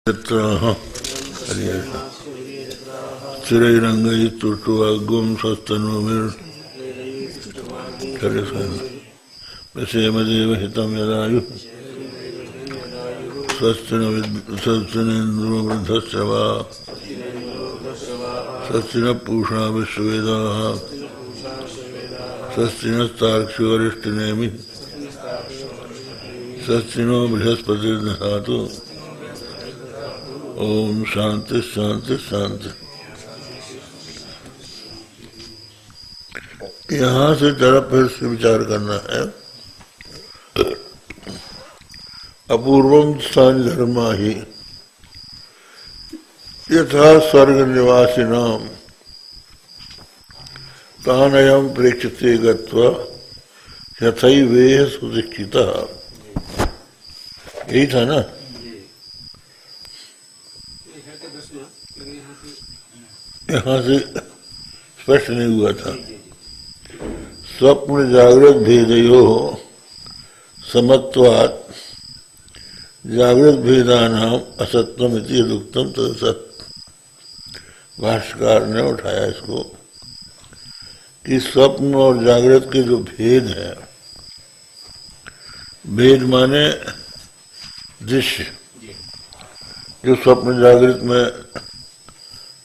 स्थिरैरङ्गैस्तुष्ट्वाग्गुं स्वस्तनोभिर्पश्येमदेव हितं यदायुः स्वस्तिनेन्द्रो वृद्धस्य वा स्वस्ति नः पूषा विश्ववेदाः स्वस्ति नस्तार्क्ष्यो अरिष्टनेमिः स्वस्ति नो बृहस्पतिर्दधातु। ओम शांति शांति शांति। यहाँ से जरा फिर से विचार करना है। अपूर्वम स्थान धर्मा ही यथा स्वर्ग निवासिनाम तानयम प्रेक्षते गत्वा यथैवेह सुदीक्षितः। यही था ना। यहाँ से स्पष्ट नहीं हुआ था। स्वप्न जागृत भेदयो समत्वात् जागृत भेदानाम असत्वमिति यदुक्तम तदसत्। भाष्यकार ने उठाया इसको कि स्वप्न और जागृत के जो भेद है, भेद माने दृश्य जो स्वप्न जागृत में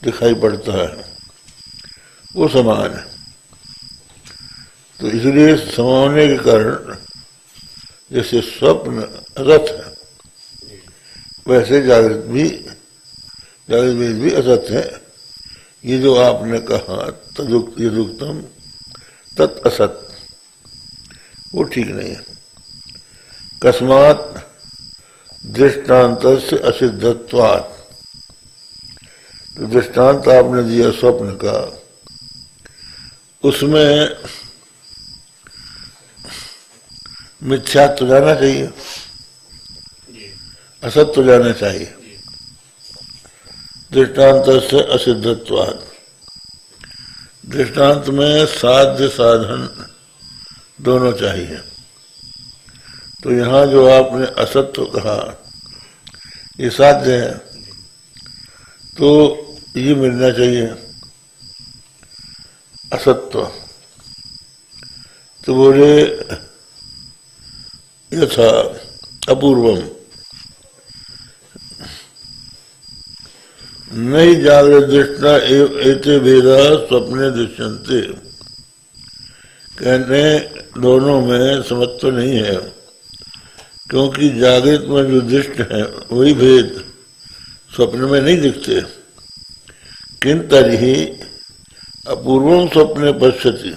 दिखाई पड़ता है वो समान है। तो इसलिए समान होने के कारण जैसे स्वप्न रथ है वैसे जागृत भेद भी असत है। ये जो आपने कहा यदुक्तम तत् असत, वो ठीक नहीं है। कस्मात् दृष्टान्तस्य असिद्धत्वात्। तो दृष्टांत आपने दिया स्वप्न का, उसमें मिथ्यात्व जाना चाहिए, असत्य जाना चाहिए। दृष्टांत से असिद्धत्वात्। दृष्टांत में साध्य साधन दोनों चाहिए। तो यहाँ जो आपने असत्य कहा ये साध्य है, तो ये मिलना चाहिए असत्व। तो बोले यथा अपूर्वम नई जागृत दृष्टा एते भेदा स्वप्ने दृश्यन्ते। कहने दोनों में समत्व नहीं है, क्योंकि जागृत में जो दृष्ट है वही भेद स्वप्न में नहीं दिखते। किं तर्हि अपूर्वम स्वप्ने पश्यति।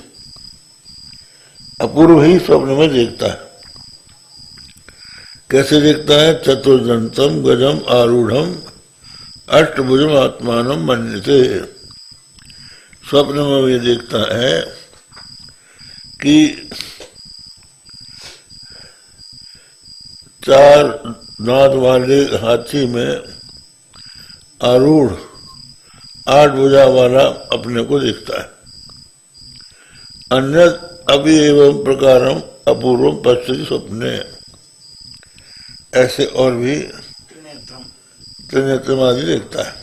अपूर्व ही स्वप्न में देखता है। कैसे देखता है? चतुर्दंतम गजम आरूढ़म अष्टभुजम आत्मानम मन्यते। स्वप्न में ये देखता है कि चार दांत वाले हाथी में आरूढ़ 8 भुजा वाला अपने को दिखता है। अन्य अभी एवं प्रकारम अपूर्वम पश्यति स्वप्ने। ऐसे और भी त्रिनेत्रमादि देखता है।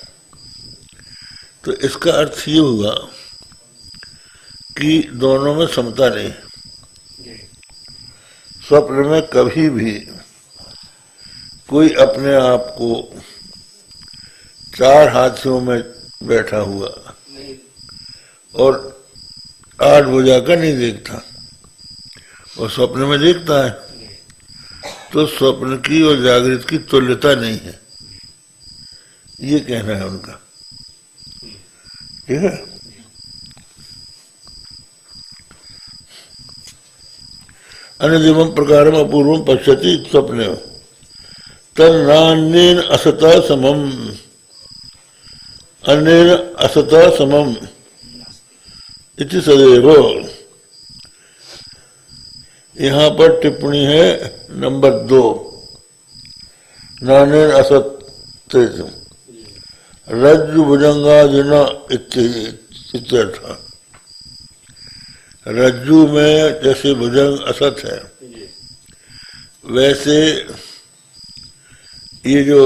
तो इसका अर्थ ये हुआ कि दोनों में समता नहीं। स्वप्न में कभी भी कोई अपने आप को 4 हाथियों में बैठा हुआ और 8 भुजा का नहीं देखता, और स्वप्न में देखता है। तो स्वप्न की और जागृत की तुल्यता नहीं है, ये कहना है उनका। ठीक है। अन्यदेवं प्रकारम अपूर्वम पश्यति स्वप्ने तन्नान्येन असता समम। अन्येन असता समम इति सदैव। यहाँ पर टिप्पणी है नंबर 2। नान्येन असत रज्जु भुजंगादिना इत्यर्थ। रज्जु में जैसे भुजंग असत है, वैसे ये जो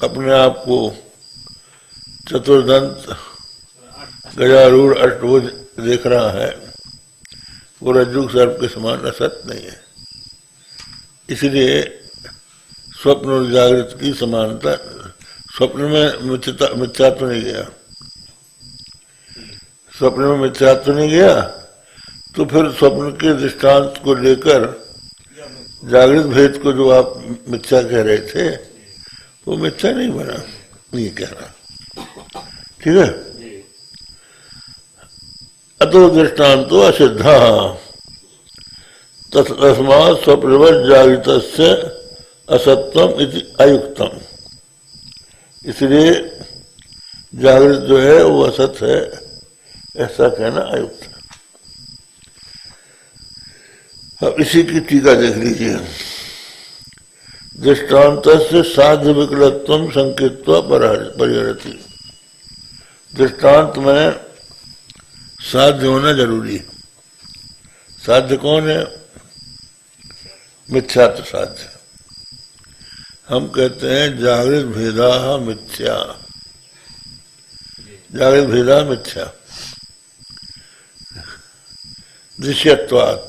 अपने आप को चतुर्दंत गजारूढ़ अष्टभुज देख रहा है, वो रज्जु सर्प के समान असत नहीं है। इसलिए स्वप्न और जागृत की समानता, स्वप्न में मिथ्यात्व नहीं गया, स्वप्न में मिथ्यात्व नहीं गया, तो फिर स्वप्न के दृष्टांत को लेकर जागृत भेद को जो आप मिथ्या कह रहे थे वो मिथ्या नहीं बना, नहीं कह रहा। ठीक है। अतो दृष्टांतो असिद्धा तस्मात् स्वप्नवत् जागृतस्य असत्यम इति अयुक्तम। इसलिए जागृत जो है वो असत है, ऐसा कहना अयुक्त है। अब इसी की टीका देख लीजिए। दृष्टांत से साध्य विकलत्वम संकेत्वा परिहरति। दृष्टांत में साध्य होना जरूरी है। साध्य कौन है? मिथ्यात्व साध्य। हम कहते हैं जागृत भेदा मिथ्या, जागृत भेदा मिथ्या, दृश्यत्वात्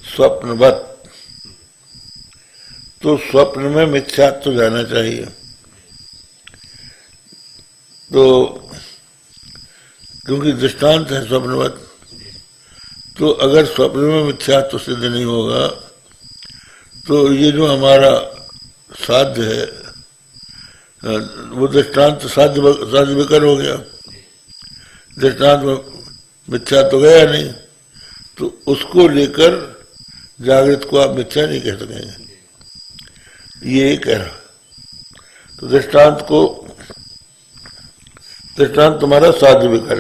स्वप्नवत्। तो स्वप्न में मिथ्यात्व जाना चाहिए। तो क्योंकि दृष्टांत है स्वप्नवत्, तो अगर स्वप्न में मिथ्यात्व सिद्ध नहीं होगा तो ये जो हमारा साध्य है वो दृष्टांत साध्य विकर हो गया। दृष्टांत में मिथ्या तो गया नहीं, तो उसको लेकर जागृत को आप मिथ्या नहीं कह सकेंगे, ये कह रहा। तो दृष्टांत को, दृष्टांत तुम्हारा साध्य विकर,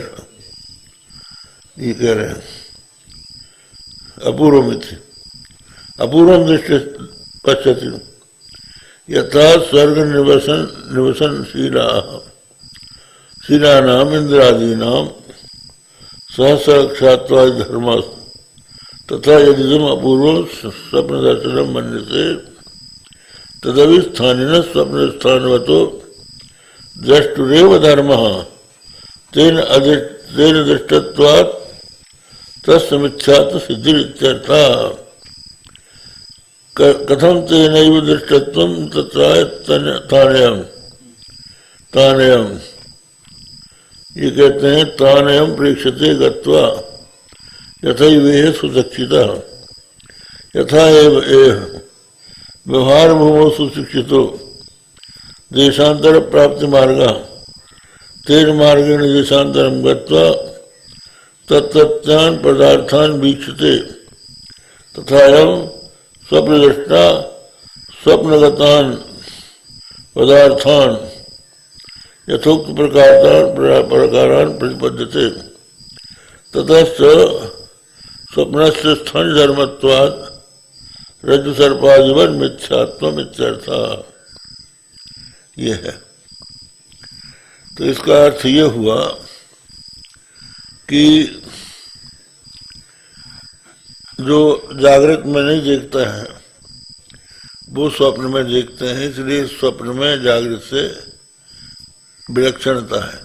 ये कह रहे हैं। अपूर्व मिथ्य, अपूर्व दृष्टि पश्यति यथा स्वर्ग निवसन शीलानाम इंद्रादीनाम सहस्रक्षात्वादि धर्म तथा यदि अपूर्व स्वप्न दर्शनम मन्यते तदवि स्थानिन स्वप्न स्थानवतो द्रष्टुरेव धर्म तेन दृष्टत्वात् तस्य मिथ्यात्व सिद्धिरित्यर्थः। कथम तेनैव दृष्टत्वं तानयम्, ये कहते हैं तानयम् प्रेक्षते गत्वा यथैवेह सुदक्षितः यथा एव व्यवहार भूमौ सुशिक्षितो देशांतर प्राप्ति मार्गः तेन मार्गेण देशांतरं गत्वा तत्तत्यान् पदार्थान् वीक्षते तथायं स्वप्नदृष्टा स्वप्नगतान् पदार्थान् यथोक्त प्रकारान् प्रतिपद्यते ततश्च स्वप्नस्य स्थान धर्मत्वात् रज्जु सर्पादिवत् मिथ्यात्वम् इत्यर्थः। ये है। तो इसका अर्थ ये हुआ कि जो जागृत में नहीं देखता है वो स्वप्न में देखते हैं, इसलिए स्वप्न में जागृत से विलक्षणता है।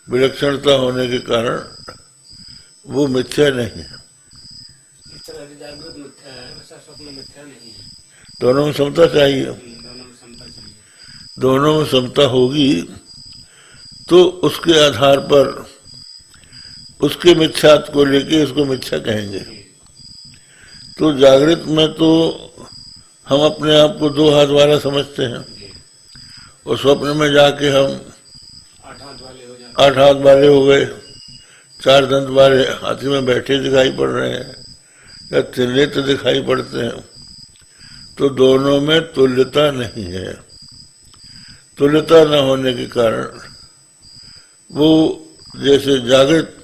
विलक्षणता होने के कारण वो मिथ्या नहीं है। दोनों में समता चाहिए। दोनों में समता होगी तो उसके आधार पर उसके मिथ्यात्व को लेके इसको मिथ्या कहेंगे। तो जागृत में तो हम अपने आप को दो हाथ वाला समझते हैं और स्वप्न में जाके हम 8 हाथ वाले हो गए, 4 दंत वाले हाथी में बैठे दिखाई पड़ रहे हैं या 3 नेत्र दिखाई पड़ते हैं। तो दोनों में तुल्यता नहीं है। तुल्यता न होने के कारण वो जैसे जागृत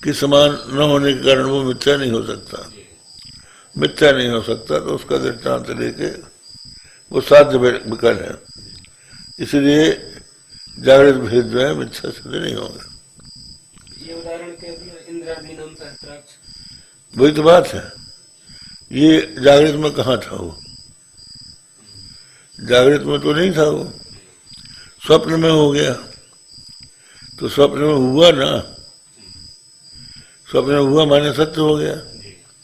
के समान न होने के कारण वो मिथ्या नहीं हो सकता। मिथ्या नहीं हो सकता तो उसका दृष्टांत लेके वो साध्य विकल है, इसलिए जागृत भेद जो है मिथ्या सिद्ध नहीं होगा। ये उदाहरण कह दिया इंद्रादीनाम सहस्राक्ष, वही तो बात है। ये जागृत में कहाँ था वो? जागृत में तो नहीं था वो, स्वप्न में हो गया। तो स्वप्न में हुआ ना, स्वप्न में हुआ माने सत्य हो गया,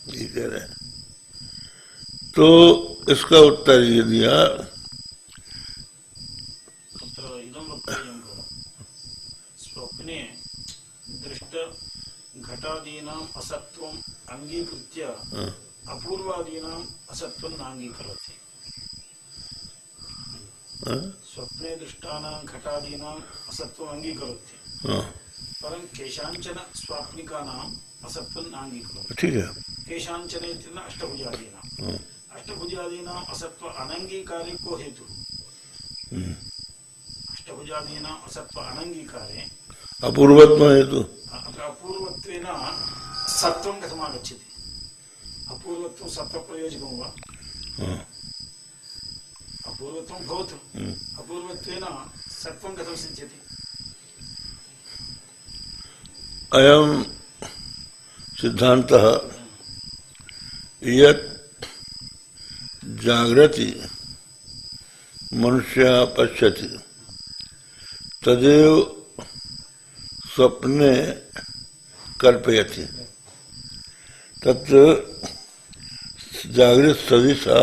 ये कह रहे हैं। तो इसका उत्तर ये दिया स्वप्ने दृष्ट घटादीनां असत्वं अंगीकृत्य अपूर्वादीनां असत्वं नांगीकरोति। स्वप्ने दृष्टानां घटादीनां असत्वं अंगीकरोति, परं केषाञ्चन स्वाप्निकानाम् असत्वं नांगीकरोति। ठीक है। केषाञ्चन इत्यनेन अष्टभुजादीनां, अष्टभुजादीनां असत्व अनंगीकारे को हेतु? अष्टभुजादीनाम् असत्व अनंगीकारे अपूर्वत्व हेतु। अपूर्वत्वेन सत्वं कथमागच्छति? अपूर्वत्वं सत्वप्रयोजकं वा? अपूर्वत्वं भवतु, अपूर्वत्वेन सत्वं कथं सिद्ध्यति? अयं सिद्धान्तः यत् जागृति मनुष्य पश्यति तदेव स्वप्ने कल्पयति, तत्र जागृत सदृशा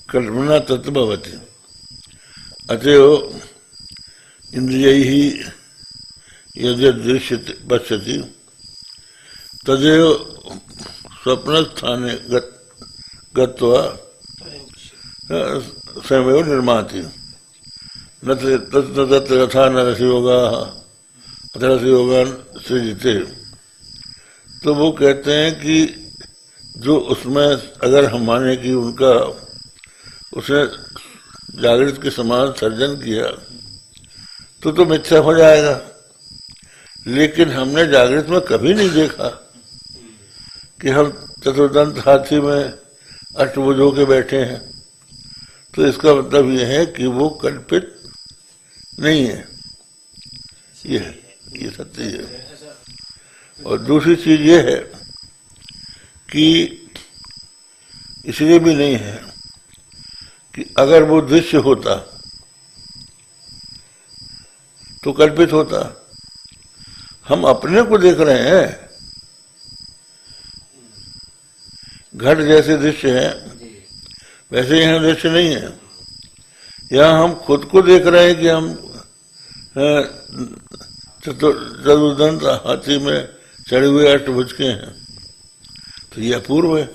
कल्पना तत्र भवति। अतएव इंद्रियैः यद्यदृश्यते पश्यति तदेव स्वप्नस्थाने गत्वा स्वयमेव निर्माति। न तत्र यथा न रसयोगाः अथ रसयोगान् सृजते। तो वो कहते हैं कि जो उसमें अगर हम माने कि उनका उसने जागृत के समान सर्जन किया तो मिथ्या हो जाएगा। लेकिन हमने जागृत में कभी नहीं देखा कि हम चतुर्दंत हाथी में अष्टभुज होके बैठे हैं। तो इसका मतलब यह है कि वो कल्पित नहीं है, ये सत्य है। और दूसरी चीज ये है कि इसलिए भी नहीं है कि अगर वो दृश्य होता तो कल्पित होता। हम अपने को देख रहे हैं, घट जैसे दृश्य है वैसे यहाँ दृश्य नहीं है। यहाँ हम खुद को देख रहे हैं कि हम चतुर्दंत हाथी में चढ़े हुए अष्टभुज के हैं, तो ये अपूर्व है।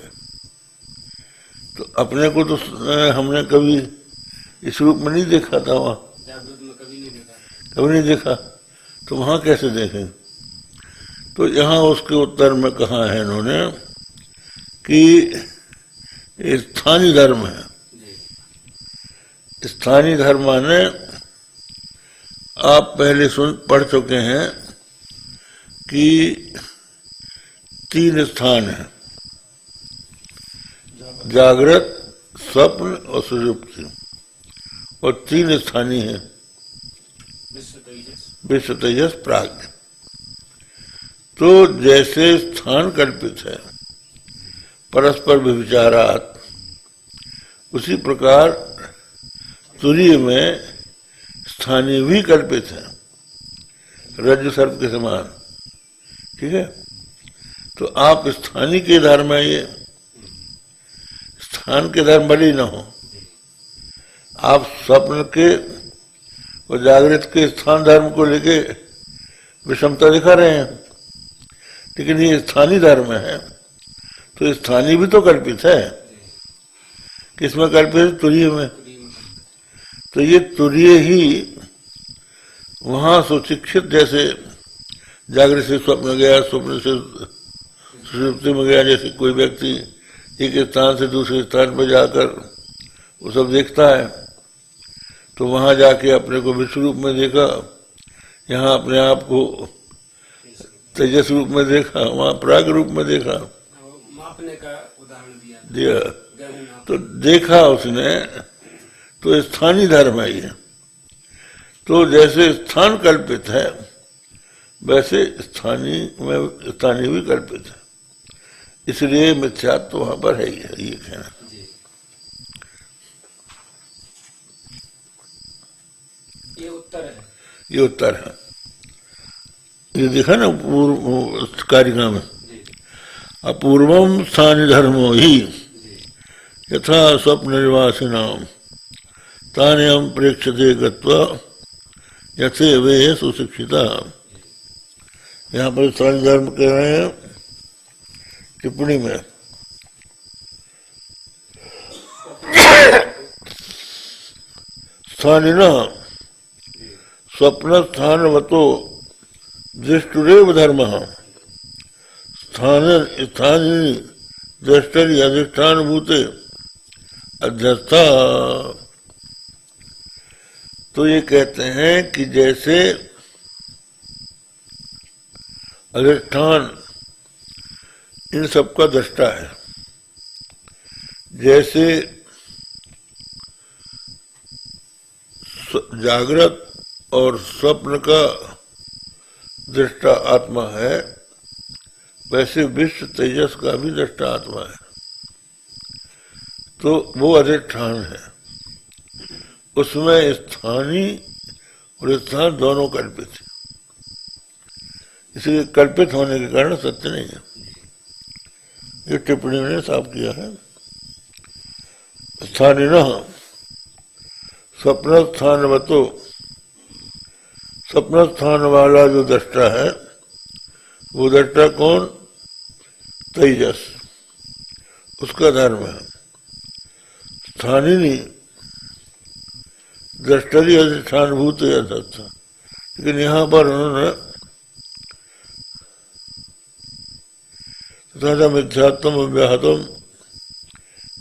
तो अपने को तो हमने कभी इस रूप में नहीं देखा था, वहाँ कभी नहीं देखा, तो वहाँ कैसे देखें? तो यहाँ उसके उत्तर में कहा है इन्होंने कि स्थानीय धर्म है। स्थानीय धर्म माने आप पहले पढ़ चुके हैं कि 3 स्थान है, जागृत, स्वप्न और सुषुप्ति, और 3 स्थानीय है, विश्व, तेजस, प्राज्ञ। तो जैसे स्थान कल्पित है परस्पर विचारात, उसी प्रकार तुरीय में स्थानीय भी कल्पित है, रज्जु सर्प के समान। ठीक है। तो आप स्थानीय के धर्म है, ये स्थान के धर्म भले न हो, आप स्वप्न के और जागृत के स्थान धर्म को लेके विषमता दिखा रहे हैं, लेकिन ये स्थानीय धर्म है। तो स्थानीय भी तो कल्पित है। किसमें कल्पित है? तुरीय में। तो ये तुरीय ही वहां सुशिक्षित, जैसे जागृत से स्वप्न गया, स्वप्न से सुषुप्ति में गया, जैसे कोई व्यक्ति एक स्थान से दूसरे स्थान पर जाकर वो सब देखता है, तो वहां जाके अपने को विश्व रूप में देखा, यहाँ अपने आप को तेजस रूप में देखा, वहां प्राग रूप में देखा, मापने का उदाहरण दिया। तो देखा उसने, तो स्थानीय धर्म है ये। तो जैसे स्थान कल्पित है वैसे स्थानीय भी कल्पित है, इसलिए मिथ्यात्व तो वहां पर है ही है, ये कहना। ये उत्तर है। ये उत्तर है। ये देखा ना पूर्व कारिका में, अपूर्वम स्थान धर्मो ही यथा स्वप्न निवासिनाम ताने हम प्रेक्षते गत्वा यथे वे सुशिक्षिता। यहाँ पर स्थान धर्म कह रहे हैं टिप्पणी में। स्थानिन स्वप्न स्थानवतो दृष्टुरेव धर्म स्थानी दृष्टि अधिष्ठान भूते अध्यस्था। तो ये कहते हैं कि जैसे अधिष्ठान इन सबका दृष्टा है, जैसे जागृत और स्वप्न का दृष्टा आत्मा है, वैसे विश्व तेजस का भी दृष्टा आत्मा है। तो वो अधिष्ठान है, उसमें स्थानी और स्थान दोनों कल्पित है, इसलिए कल्पित होने के कारण सत्य नहीं है। ये टिप्पणी ने साफ किया है। स्थानिन स्वप्न स्थानवतो, स्वप्न स्थान वाला जो दृष्टा है वो दृष्टा कौन? तेजस, उसका धर्म है। स्थानिनी दृष्टि अधिष्ठान भूत था, लेकिन यहाँ पर उन्होंने तथा मिथ्यात्म व्याहतम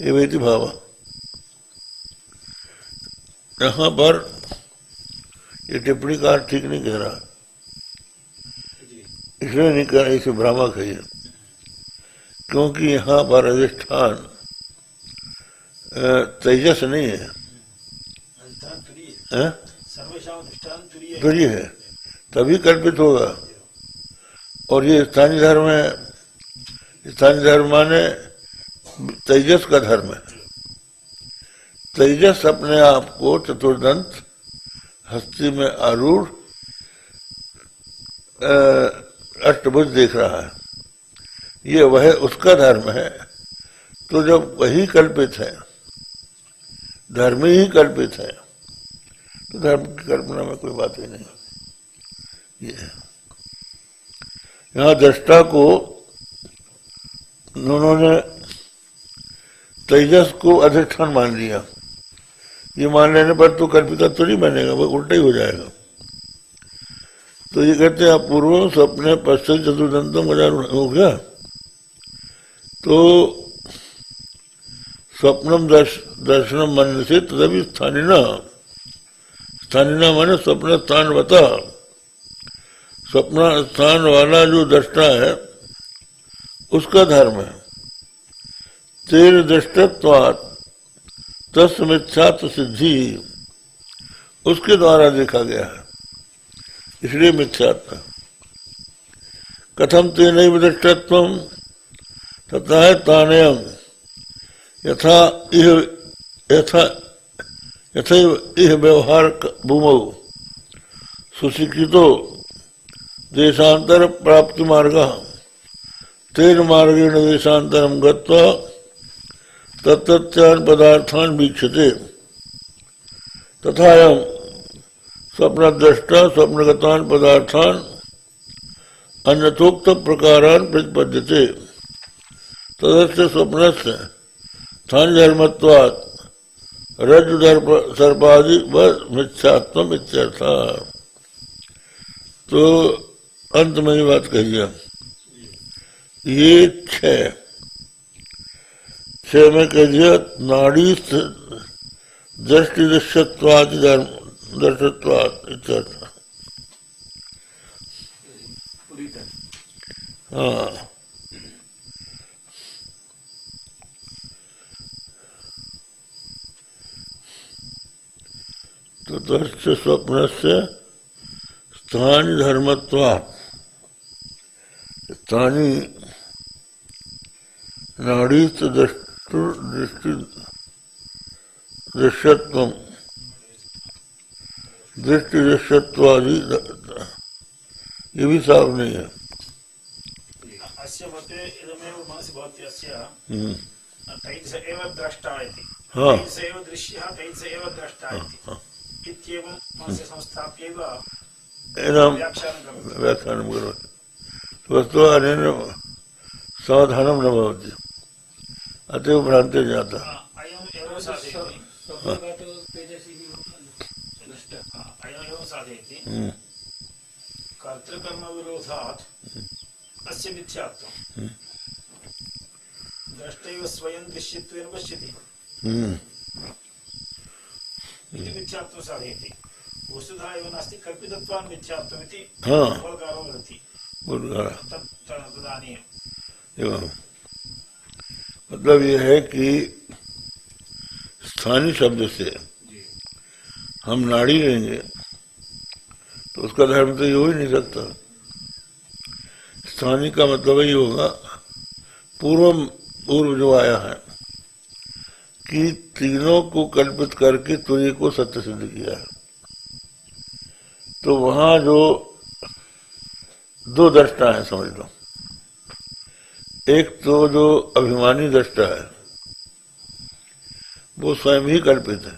एवेति भाव, यहाँ पर ये टिप्पणी का ठीक नहीं कह रहा, इसलिए नहीं कह रहा, इसे भ्रामक है ये, क्योंकि यहाँ पर अधिष्ठान तेजस नहीं है, तुरीय है, तभी कल्पित होगा। और ये स्थानीय धर्म है, स्थानीय धर्म माने तेजस का धर्म है। तेजस अपने आप को चतुर्दंत हस्ती में आरूढ़ अष्टभुज देख रहा है, ये वह उसका धर्म है। तो जब वही कल्पित है, धर्म ही कल्पित है, तो धर्म की कल्पना में कोई बात ही नहीं। ये यहाँ दृष्टा को उन्होंने तेजस को अधिष्ठान मान लिया, ये मान लेने पर तो कल्पिता तो नहीं बनेगा, वो उल्टा ही हो जाएगा। तो ये कहते हैं अपूर्व स्वप्न पश्चिम चतुर्दंतम हो गया। तो स्वप्नम दर्शनम मन से तभी स्थानिना, स्थानिना माने स्वप्न स्थान बता, स्वप्न स्थान वाला जो दृष्टा है उसका धर्म है। तेर दृष्टत्वात् तस् मिथ्यात्व सिद्धि, उसके द्वारा देखा गया है, इसलिए मिथ्यात्व। कथम तेनैव दृष्टत्वम् तथा है तानयम् यथा इह व्यवहार भूमौ सुशिक्षितो देशांतर प्राप्ति मार्गः तेन मार्गेण देशांतरम गत्वा तत्त्यान् पदार्थान् वीक्षते तथायं स्वप्नद्रष्टा स्वप्नगतान् पदार्थान् अन्यथोक्त प्रकारान् प्रतिपद्यते तदस्य स्वप्नस्य स्थानधर्मत्वात् रज्जु सर्पादि व मिथ्यात्वम् इत्यर्थः। तो अंत में ये बात कही है, ये छह में कह दिया नाड़ी दृष्टि दृश्यत्वादि दर्शत्वात् इत्यर्थः। हाँ, तो दृश्य स्वप्न से स्थानीय धर्मत्वात्, स्थानीय नाड़ी दृष्टि दृश्यत्वम् दृष्टि दृश्यत्वादि ये भी साफ नहीं है। अस्य मते इदमेव मनसि भवति अस्य तैजस एव द्रष्टा इति। हाँ। तैजस एव दृश्यः तैजस एव द्रष्टा इति इत्येवं मनसि संस्थाप्यैव व्याख्यानं करोति। वस्तु अनेन समाधानं न भवति, अतएव भ्रान्ते जाता। अयम् एव साधयति। स्वप्न का तो तेजस्वी ही होगा ना, नष्ट। अयम् एव साधयति। कर्तृकर्म विरोधात् अस्य मिथ्यात्वम्। द्रष्टैव स्वयं दृश्यत्वेन पश्यति इति मिथ्यात्वं साधयति। वस्तुतः एव नास्ति, कल्पितत्वान् मिथ्यात्वम् इति बोधकारो वदति। तदानीम् एवं मतलब ये है कि स्थानीय शब्द से हम नाड़ी लेंगे तो उसका धर्म तो ये हो ही नहीं सकता। स्थानीय का मतलब ही होगा पूर्व जो आया है कि तीनों को कल्पित करके तुर्य को सत्य सिद्ध किया है। तो वहां जो दो दृष्टा है समझ लो, एक तो जो अभिमानी दृष्टा है वो स्वयं ही कल्पित है,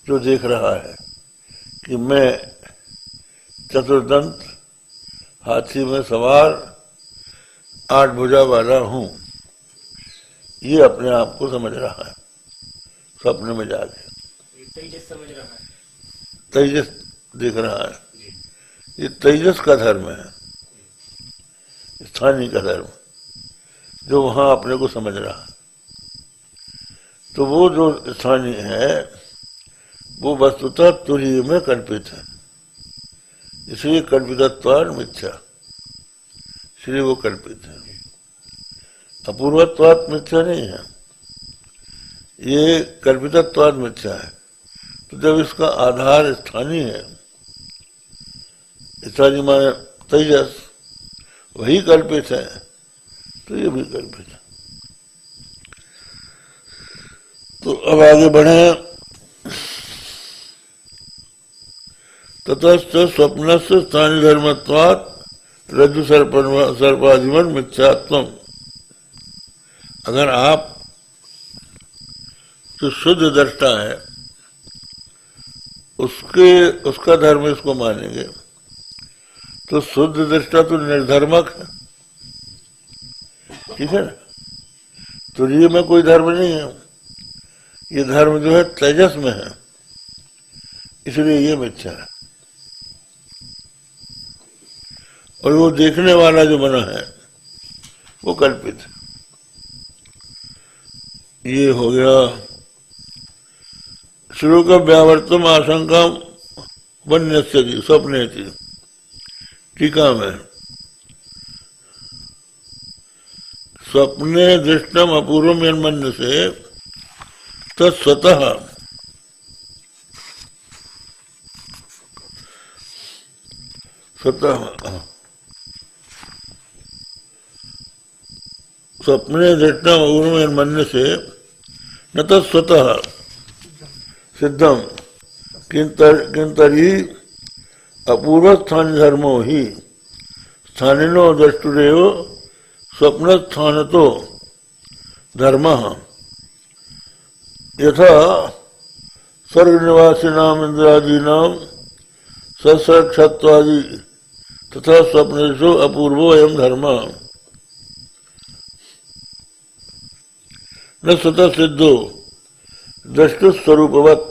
जो देख रहा है कि मैं चतुर्दंत हाथी में सवार 8 भुजा वाला हूं, ये अपने आप को समझ रहा है स्वप्न में जाके। तेजस समझ रहा है, तेजस देख रहा है। ये तेजस का धर्म है, स्थानीय का धर्म, जो वहां अपने को समझ रहा है। तो वो जो स्थानीय है वो वस्तुतः तुरीय में कल्पित है, इसलिए कल्पितत्वात् मिथ्या, इसलिए वो कल्पित है, अपूर्वत्वात् मिथ्या नहीं है, ये कल्पितत्वात् मिथ्या है। तो जब इसका आधार स्थानीय है, स्थानीय माने तेजस, वही कल्पित है, तो ये भी कल्पित है। तो अब आगे बढ़े। ततश्च स्वप्नस्य स्थानीय धर्मत्वात् रज्जु सर्पादिमन मिथ्यात्वम्। अगर आप जो शुद्ध दृष्टा है उसका धर्म इसको मानेंगे तो शुद्ध दृष्टा तो निर्धर्मक है, ठीक है ना। तुरीय में कोई धर्म नहीं है, ये धर्म जो है तेजस में है, इसलिए ये मिथ्या है। और वो देखने वाला जो बना है वो कल्पित है। ये हो गया श्लोक व्यावर्तम आशंका वन्यस्य की स्वप्ने की टीका में। स्वप्ने दृष्टम अपूर्वम यन्मन्य से तत्स्वतः स्वप्ने दृष्टम अपूर्वम यन्मन्य से न तत्स्वतः सिद्धम किंतरी अपूर्व स्थान धर्मो ही स्थानिनो दृष्टुरेव स्वप्न स्थान तो धर्म यथा स्वर्ग निवासिनाम इंद्रादीनाम सत्सक्षत्वादि तथा स्वप्नेषु अपूर्वो अयम धर्म न स्वतः सिद्धो दृष्टु स्वरूपवत्।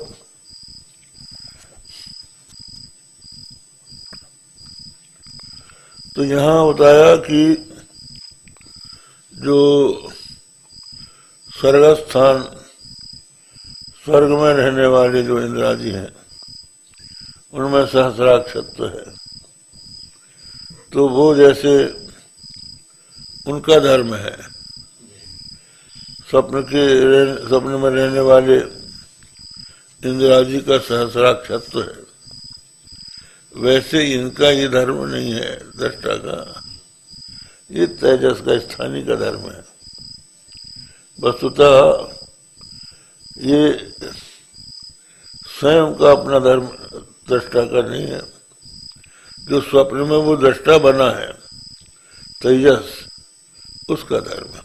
तो यहाँ बताया कि जो स्वर्गस्थान स्वर्ग में रहने वाले जो इंद्रादि हैं उनमें सहस्राक्षत्व है, तो वो जैसे उनका धर्म है, स्वप्न में रहने वाले इंद्रादि का सहस्राक्षत्व है, वैसे इनका ये धर्म नहीं है दृष्टा का, ये तेजस का स्थानीय का धर्म है। वस्तुतः ये स्वयं का अपना धर्म दृष्टा का नहीं है, जो स्वप्न में वो दृष्टा बना है तेजस, उसका धर्म है।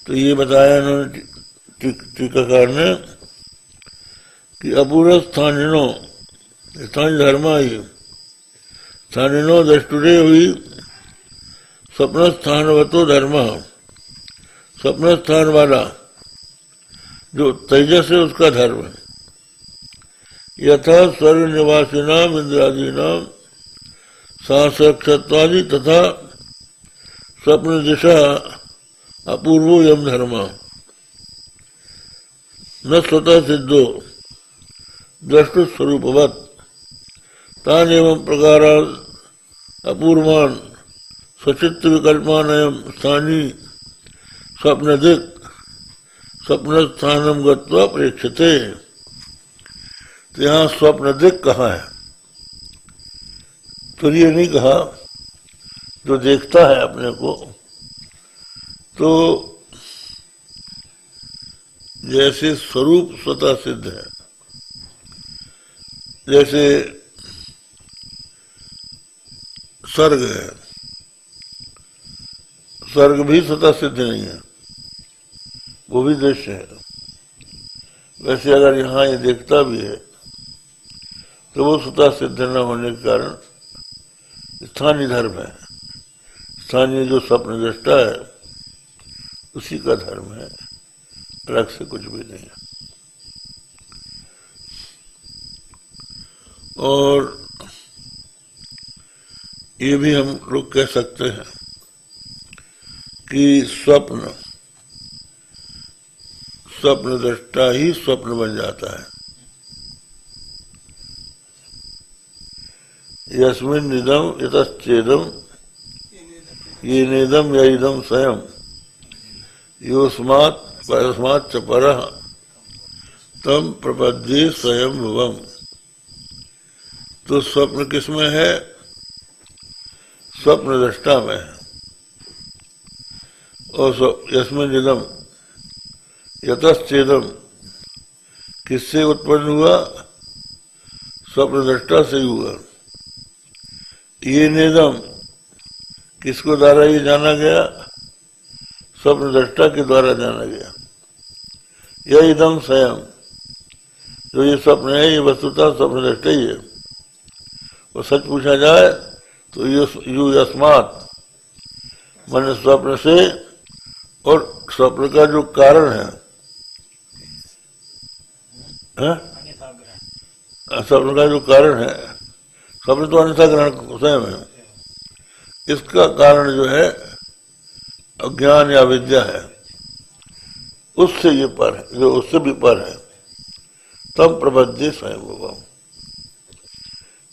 तो ये बताया उन्होंने टीकाकार ने कि अपूर्व स्थानिनो, स्थानीय धर्म ही स्थानिनो दृष्टुरे हुई स्वप्न स्थानवतो धर्म, स्वप्न स्थान वाला जो तेजस है उसका धर्म है। यथा स्वर्ग निवासिनाम इंद्रादीनाम साक्षत्वादि तथा स्वप्न दिशा अपूर्वो यम धर्म न स्वतः सिद्धो द्रष्टु स्वरूपवत तान एवं प्रकार अपूर्वान स्वचित्त विकल्पानयम स्थानीय स्वप्नदिक स्वप्न स्थानम गत्वा प्रेक्षते। तो यहाँ स्वप्नदिक कहा है, तो ये नहीं कहा जो देखता है अपने को। तो जैसे स्वरूप स्वतः सिद्ध है, जैसे स्वर्ग है, स्वर्ग भी स्वतः सिद्ध नहीं है, वो भी दृश्य है। वैसे अगर यहाँ ये देखता भी है तो वो स्वतः सिद्ध न होने के कारण स्थानीय धर्म है। स्थानीय जो स्वप्न दृष्टा है उसी का धर्म है, अलग से कुछ भी नहीं है। और ये भी हम लोग कह सकते हैं कि स्वप्न दृष्टा ही स्वप्न बन जाता है। यस्मिन् निदम यतश्चेदम ये नेदम या इदम स्वयं योस्मात् परस्मात् च परः तम प्रपद्ये स्वयं भुवम। तो स्वप्न किसमें है? स्वप्न दृष्टा में है। और यस्मिन् निदम यतश्चेदम किससे उत्पन्न हुआ? स्वप्न दृष्टा से ही हुआ। ये नेदम किसको द्वारा ये जाना गया? स्वप्न दृष्टा के द्वारा जाना गया। यह इदम स्वयं, जो ये स्वप्न है ये वस्तुतः स्वप्न दृष्टा ही है। और सच पूछा जाए तो यू यस्मात् मन स्वप्न से, और स्वप्न का जो कारण है, स्वप्न का जो कारण है, स्वप्न तो अन्यथा ग्रहण स्वयं है, इसका कारण जो है अज्ञान या विद्या है, उससे ये पर है, जो उससे भी पर है। तब प्रबद्धि स्वयं होगा।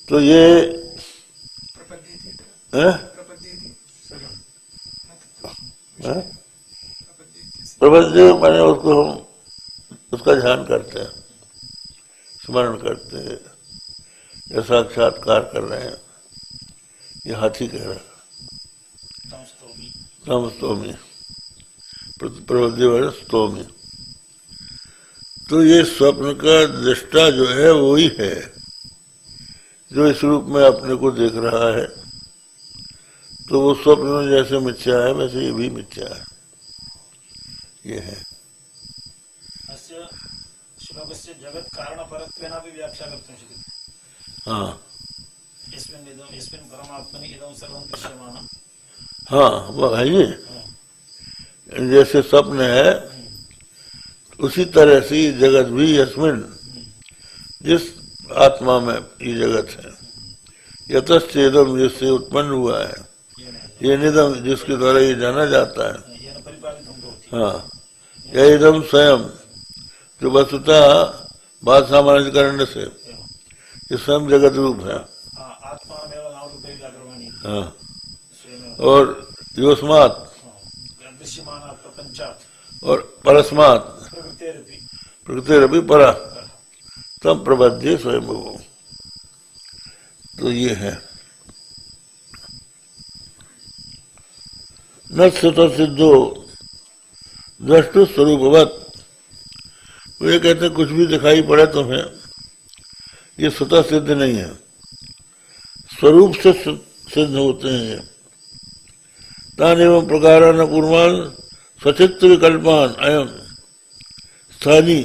तो ये प्रबद्धि माने उसको हम उसका ध्यान करते हैं, स्मरण करते हैं, या साक्षात्कार कर रहे हैं। ये हाथी कह रहा है स्तोमी, प्रबद्धि स्तोमी। तो ये स्वप्न का दृष्टा जो है वो ही है जो इस रूप में अपने को देख रहा है। तो वो स्वप्न में जैसे मिथ्या है वैसे ये भी मिथ्या है। ये है श्लोकस्य जगत कारणपरत्वेन अपि व्याख्या कर्तुं शक्यते। हाँ, यस्मिन् परमात्मनि इदं सर्वं दृश्यमानम्। हाँ, वो है ये। जैसे स्वप्न है उसी तरह से ये जगत भी यस्मिन, जिस आत्मा में ये जगत है, यतश्चेदम जिससे उत्पन्न हुआ है, ये निदम जिसके द्वारा ये जाना जाता है। हाँ, यह इदम स्वयं जो वस्तुतः बात सामान्य करने से ये स्वयं जगत रूप है। हाँ, और योस्मात् और परस्मात् प्रकृतिरपि परा तब प्रबद्धि स्वयं हो। तो ये है न स्वतः सिद्धो द्रष्टु स्वरूपवत वे कहते हैं कुछ भी दिखाई पड़े तुम्हें, ये स्वतः सिद्ध नहीं है, स्वरूप से सिद्ध होते हैं ये। तान एवं प्रकारान अपूर्वान स्वचित्त विकल्पान अयम स्थानी।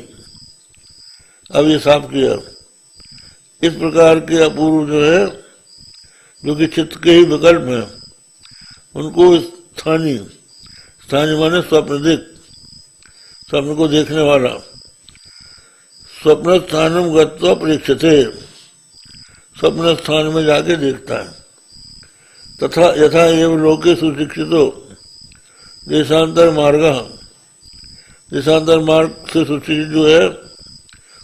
अब ये साफ किया, इस प्रकार के अपूर्व जो है, जो कि चित्त के ही विकल्प हैं, उनको स्थानीय, स्थानीय माने स्वप्नदिक, स्वप्न को देखने वाला, स्वप्न स्थानम गत्वा परीक्षते, स्वप्न स्थान में जाके देखता है। तथा यथा एवं लोके सुशिक्षितो देशांतर मार्ग, देशांतर मार्ग से सुशिक्षित जो है,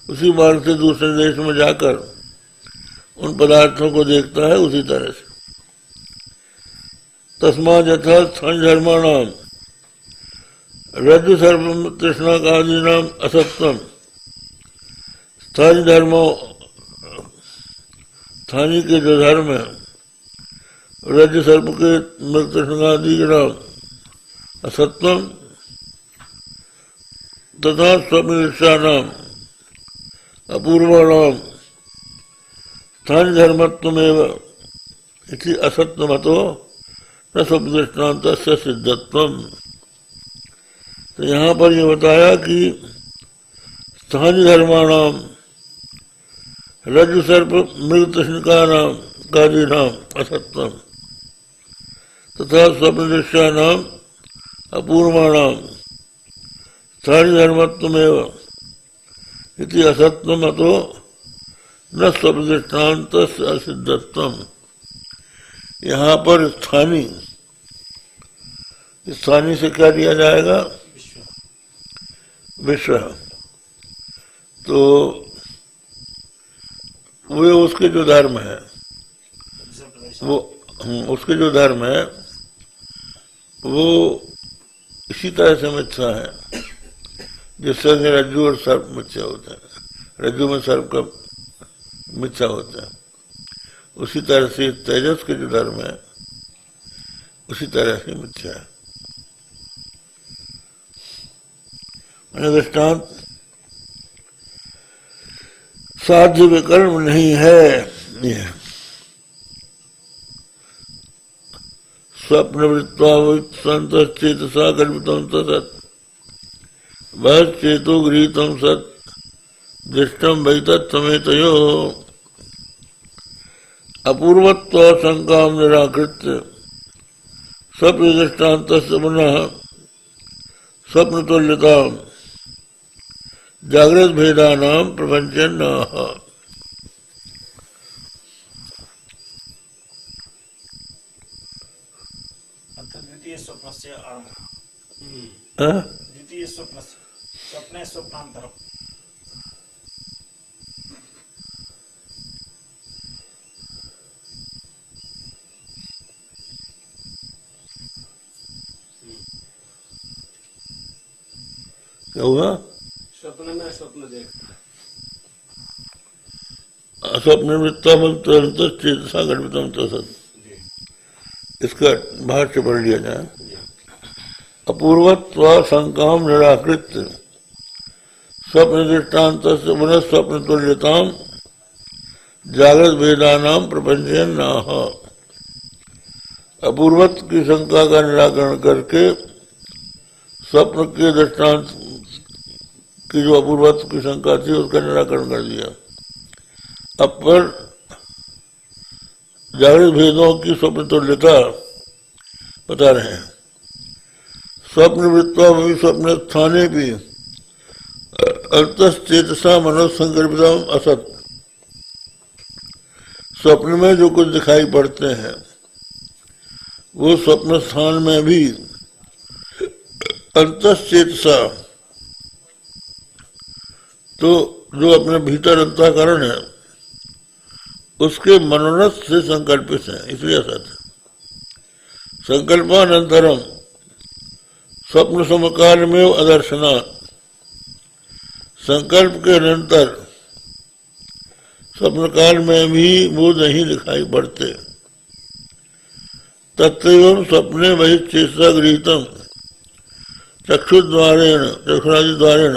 उसी मार्ग से दूसरे देश में जाकर उन पदार्थों को देखता है, उसी तरह से। तस्मात् यथा स्थान धर्माणाम रज्जु सर्व तृष्णा आदि नाम असत्यम, स्थानीय धर्मों, स्थानीय के जो धर्म है, रज्जु सर्प के मृत तृष्णा आदि के नाम असत्यम, तथा स्वप्न नाम अपूर्वाणाम स्थानीय धर्मत्वमेव इति असत्यमतो न स्वप्न दृष्टान्त से सिद्धत्वम। तो यहाँ पर यह बताया कि स्थानीय धर्माणाम रज्जु सर्प मृग तृष्णिका नाम कादि नाम असत्यम, तथा स्वप्न दृश्या नाम अपूर्वाणाम स्थानीय धर्मत्वमेव इति असत्यमतो न स्वप्न दृष्टान्त से असिद्धत्वम। यहाँ पर स्थानीय, स्थानीय से क्या दिया जाएगा? विश्व। तो वे उसके जो धर्म है, वो उसके जो धर्म है वो इसी तरह से मिथ्या है जिससे रज्जु और सर्प मिथ्या होता है। रज्जु में सर्प का मिथ्या होता है, उसी तरह से तेजस के जो धर्म है उसी तरह से मिथ्या है। दृष्टांत साध्य विकल्प नहीं है। यह स्वप्न वृत्वावृत्त चेतसा कल्पितम तत् वह चेतो गृहीतम सत् दृष्टम वै तत्समेतयो अपूर्वत्व शंकाम निराकृत्य स्वप्न दृष्टान्त पुनः स्वप्न तुल्यता जागृत भेदानाम प्रपंचन। द्वितीय स्वप्न से आरंभ, द्वितीय स्वप्न से स्वप्ने स्वप्नांतरम। क्या हुआ? स्वप्न में स्वप्न देखता, स्वप्न वृत्तामंत चेतसा कल्पितम तत्, इसका भाष्य पढ़ लिया जाए। अपूर्वत्व शंकाम निराकृत स्वप्न दृष्टान्त से पुनः स्वप्न तुल्यताम जागृत भेदानाम प्रपंचन नाह। अपूर्वत्व की शंका का निराकरण करके स्वप्न के दृष्टांत की जो अपूर्वत्व की शंका थी उसका निराकरण कर दिया। अब पर जागृत भेदों की स्वप्न तुल्यता बता रहे हैं। स्वप्न वृत्ता भी स्वप्न स्थाने भी अंतश्चेतसा मनोसंकल्पिता असत, स्वप्न में जो कुछ दिखाई पड़ते हैं वो स्वप्न स्थान में भी अंतश्चेतसा, तो जो अपने भीतर अंतःकरण है उसके मनोरथ से संकल्पित है, इसलिए असत है। संकल्पानंतरम स्वप्न समकाल में अदर्शना, संकल्प के अनंतर स्वप्न काल में भी वो नहीं दिखाई पड़ते। तत्व स्वप्ने वही चेष्टा गृहीतम चक्षुद्वारेण चक्षुरादि द्वारेण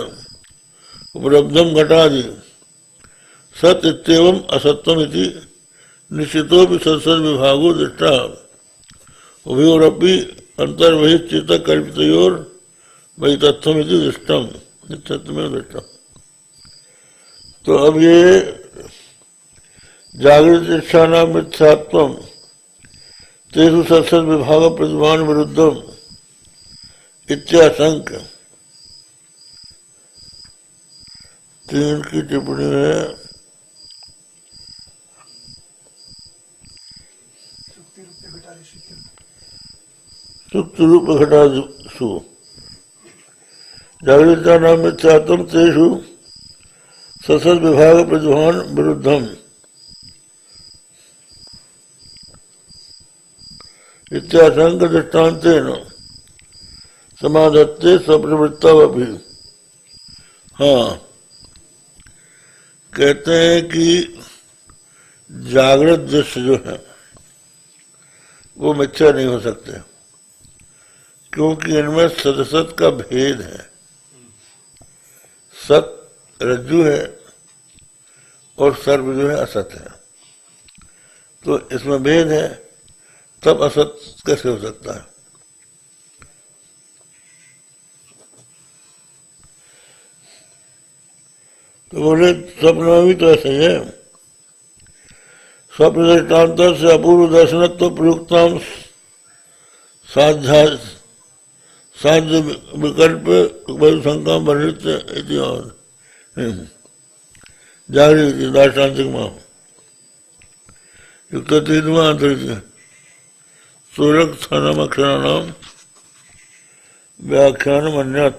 उपलब्धम घटादि सत इत्येवं असत्यम इति निश्चितो भी सत्सद विभागो दृष्टा उभयोरपि अंतर्वहित चित्त कल्पितयोर वही तत्वम इति दृष्टम नित्यत्वमेव दृष्टम। तो अब ये जागृत इच्छानां मिथ्यात्वम तेषु सत्सद विभाग प्रतिभान विरुद्धम इत्याशंक 3 की टिप्पणी है। सुक्ति रूप घटादिषु जागृतानां मिथ्यात्वम तेषु सत्सद विभाग प्रतिभान विरुद्धम इत्याशंक दृष्टान्तेन समाधत्ते स्वप्रवृत्तावपि। हाँ, कहते हैं कि जागृत दृश्य जो है वो मिथ्या नहीं हो सकते, क्योंकि इनमें सदसत का भेद है। सत रज्जु है और सर्प जो है असत है, तो इसमें भेद है, तब असत कैसे हो सकता है। तो बोले स्वप्न में भी तो ऐसे ही है। स्वप्न दृष्टान्तर से अपूर्व दर्शनत्व प्रयुक्ताम साध्य विकल्प शंका वर्णित जागृत दार्ष्टान्तिक माह युक्त तीनवा अंतरित सूरक स्थानम अक्षराणाम व्याख्यान अन्यत।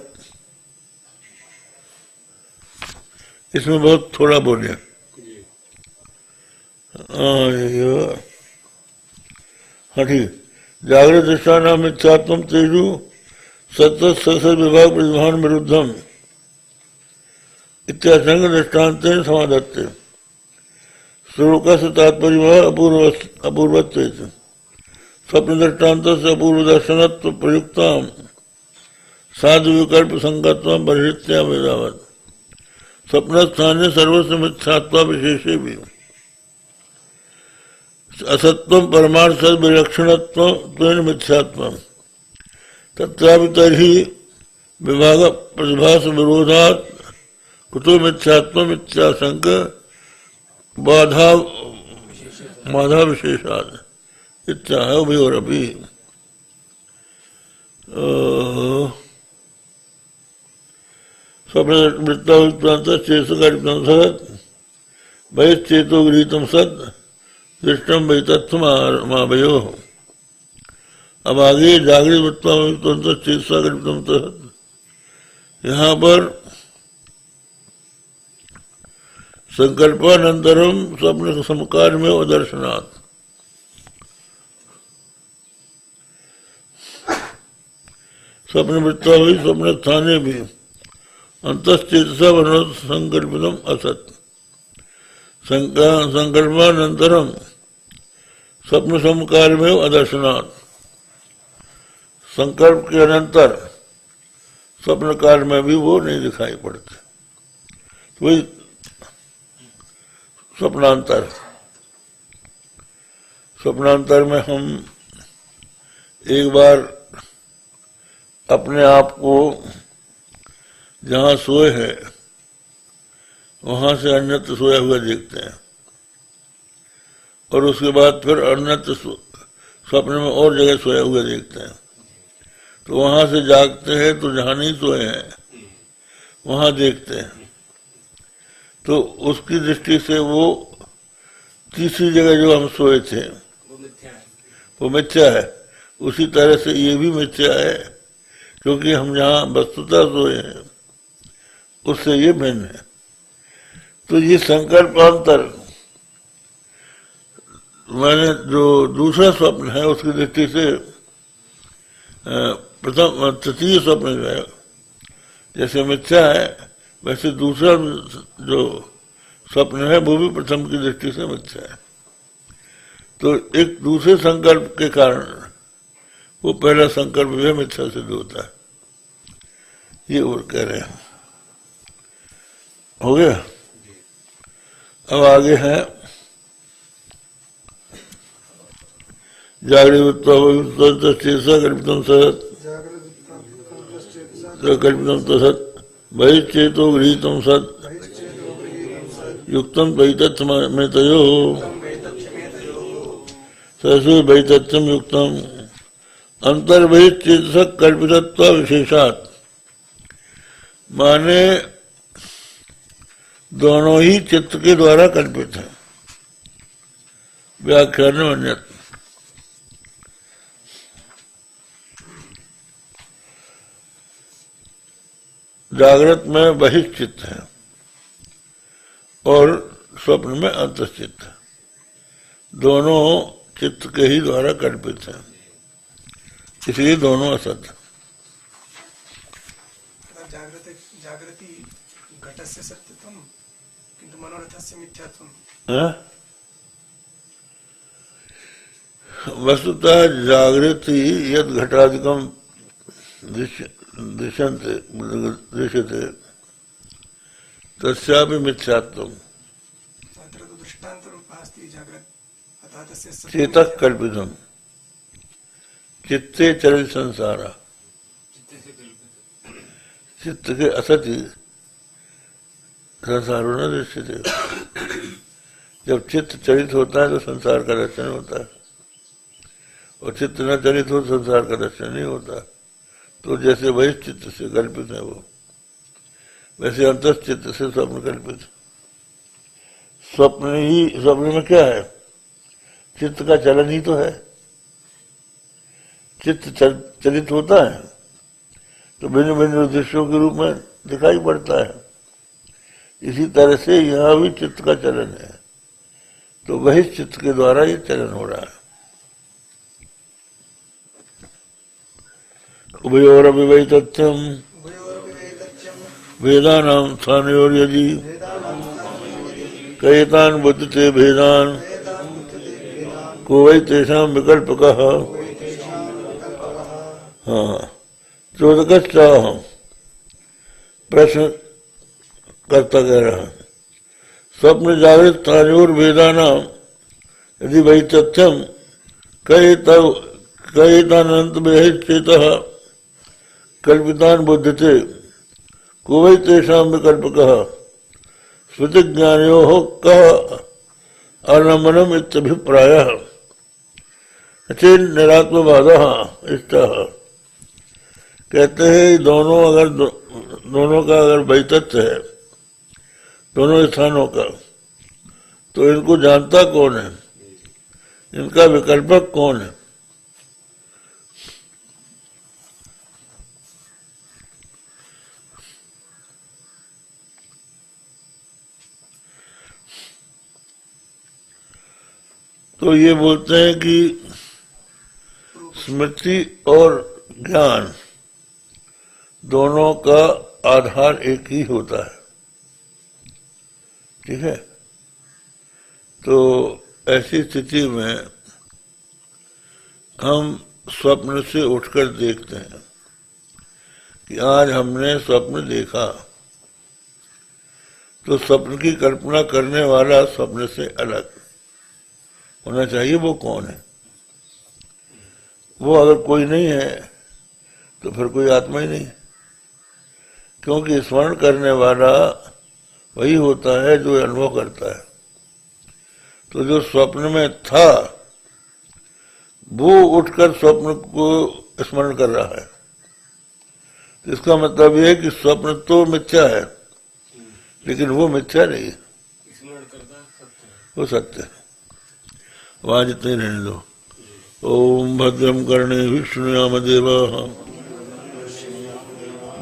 इसमें बहुत थोड़ा बोले। हाँ ठीक। जागृत दृष्टानां मिथ्यात्वम तेषु सत्सद विभाग प्रतिभान विरुद्धम इत्याशंक दृष्टान्तेन समाधत्ते श्लोकस्य तात्पर्य अपूर्वत्व स्वप्न दृष्टान्त से अपूर्व दर्शनत्व प्रयुक्ताम साधु विकल्प संगत्व बहिष्या वेदावत स्वप्न स्थाने सर्वस्व मिथ्यात्वा विशेषे भी असत्वं परमार्थ विलक्षणत्व त्वेन मिथ्यात्वं तत्रापि तर्हि विभाग प्रतिभास विरोधात् कुतो मिथ्यात्वम् इत्याशंक बाधा विशेषात् इत्याह उभयोरपि। स्वप्न वृत्तावृत्तान्त चेतोकल्पितं सत् बहिश्चेतो गृहीतं सत् दृष्टम वही तत्वमावयो। अब आगे जागृत वृत्तावृत्तान्त चेतोकल्पितं सत्, यहाँ पर संकल्पानंतरम स्वप्न समकार में दर्शनात् स्वप्न वृत्ता हुई स्वप्न स्थाने भी अंतश्चेतसा वर्णत संकल्पितम असत संकल्पानंतरम स्वप्न समकार में अदर्शनात् संकल्प के अनंतर स्वप्न काल में भी वो नहीं दिखाई पड़ते। वही स्वप्नांतर में हम एक बार अपने आप को जहाँ सोए हैं वहां से अन्यत्र सोया हुआ देखते हैं, और उसके बाद फिर अन्यत्र स्वप्न में और जगह सोया हुआ देखते हैं। तो वहां से जागते हैं तो जहाँ नहीं सोए हैं वहां देखते हैं, तो उसकी दृष्टि से वो तीसरी जगह जो हम सोए थे वो मिथ्या है। उसी तरह से ये भी मिथ्या है, क्योंकि हम जहाँ वस्तुतः सोए हैं उससे ये भिन्न है। तो ये संकल्पांतर मैंने जो दूसरा स्वप्न है उसकी दृष्टि से प्रथम तृतीय स्वप्न जो है जैसे मिथ्या है, वैसे दूसरा जो स्वप्न है वो भी प्रथम की दृष्टि से मिथ्या है। तो एक दूसरे संकल्प के कारण वो पहला संकल्प भी मिथ्या सिद्ध होता है, ये और कह रहे हैं। हो गया। अब आगे है जागृत कल्पितम सत कल्पितम तसत बहिश्चेतो गृहीतम सत युक्तम वैतथ्य में तयो सरसु वैतथ्यम युक्तम अंतर्बहिश्चेतसक कल्पितत्व विशेषात। माने दोनों ही चित्त के द्वारा कल्पित है। व्याख्यान अन्यत जागृत में बहिश्चित्त है और स्वप्न में अंतश्चित्त है। दोनों चित्त के ही द्वारा कल्पित है, इसलिए दोनों असत है। जागृति घटस्य सत्यत्वम किंतु मनोरथस्य मिथ्यात्वम। वस्तुतः जागृति यद घटादिकम दृश्यते दृश्यते तस्यापि मिथ्यात्वम चेतः कल्पितम चित्ते चरित संसार। चित्त के असति संसार न दृश्यते। जब चित्त चरित होता है तो संसार का दर्शन होता है, और चित्त न चरित हो संसार का दर्शन नहीं होता। तो जैसे बहिश्चित्त से कल्पित है वो, वैसे अंतश्चित्त से स्वप्न कल्पित। स्वप्न में क्या है? चित्त का चलन ही तो है। चित्त चलित होता है तो भिन्न भिन्न दृश्यों के रूप में दिखाई पड़ता है। इसी तरह से यहाँ भी चित्त का चलन है, तो बहिश्चित्त के द्वारा ये चलन हो रहा है। उभयोरपि वैतथ्यम वेदानां स्थानयोर्यदि कयितान् बुद्धते भेदान् को वै तेषां विकल्पकः। हाँ, चोदकश्चाहं प्रश्न करता कह रहा है, स्वप्न जागृत स्थानयोर्भेदानां यदि वैतथ्यम कयितानन्त बहिश्चेतः कल्पितान् बुद्धते को वै तेषां विकल्पकः। स्मृतिज्ञानयोः कः आलम्बनम् इत्यभिप्रायः। चेन् निरात्मवादः इष्टः। कहते हैं दोनों का अगर वैतथ्य है, दोनों स्थानों का, तो इनको जानता कौन है, इनका विकल्पक कौन है? तो ये बोलते हैं कि स्मृति और ज्ञान दोनों का आधार एक ही होता है। ठीक है, तो ऐसी स्थिति में हम स्वप्न से उठकर देखते हैं कि आज हमने स्वप्न देखा, तो स्वप्न की कल्पना करने वाला स्वप्न से अलग होना चाहिए। वो कौन है? वो अगर कोई नहीं है तो फिर कोई आत्मा ही नहीं, क्योंकि स्मरण करने वाला वही होता है जो अनुभव करता है। तो जो स्वप्न में था वो उठकर स्वप्न को स्मरण कर रहा है। इसका मतलब यह है कि स्वप्न तो मिथ्या है, लेकिन वो मिथ्या नहीं, वो सत्य है। वहां जितने रहने दो। ओम भद्रम कर्णे विष्णुयाम देवाः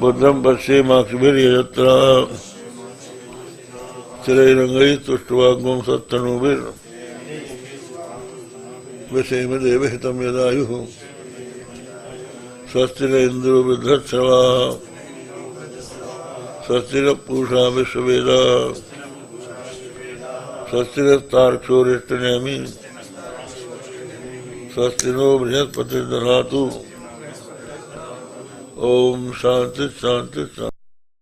भद्रम पश्येमाक्षभिर्यजत्रा स्थिरैरङ्गैः तुष्टुवाग्मं सत्तनूभिर्व्यसेम देवहितं यदायुः स्वस्ति न इन्द्रो वृद्धश्रवाः स्वस्ति नः पूषा विश्ववेदाः स्वस्ति नस्तार्क्ष्यो अरिष्टनेमिः स्वस्ति नो बृहस्पतिर्दधातु। ओम शांति शांति शांति।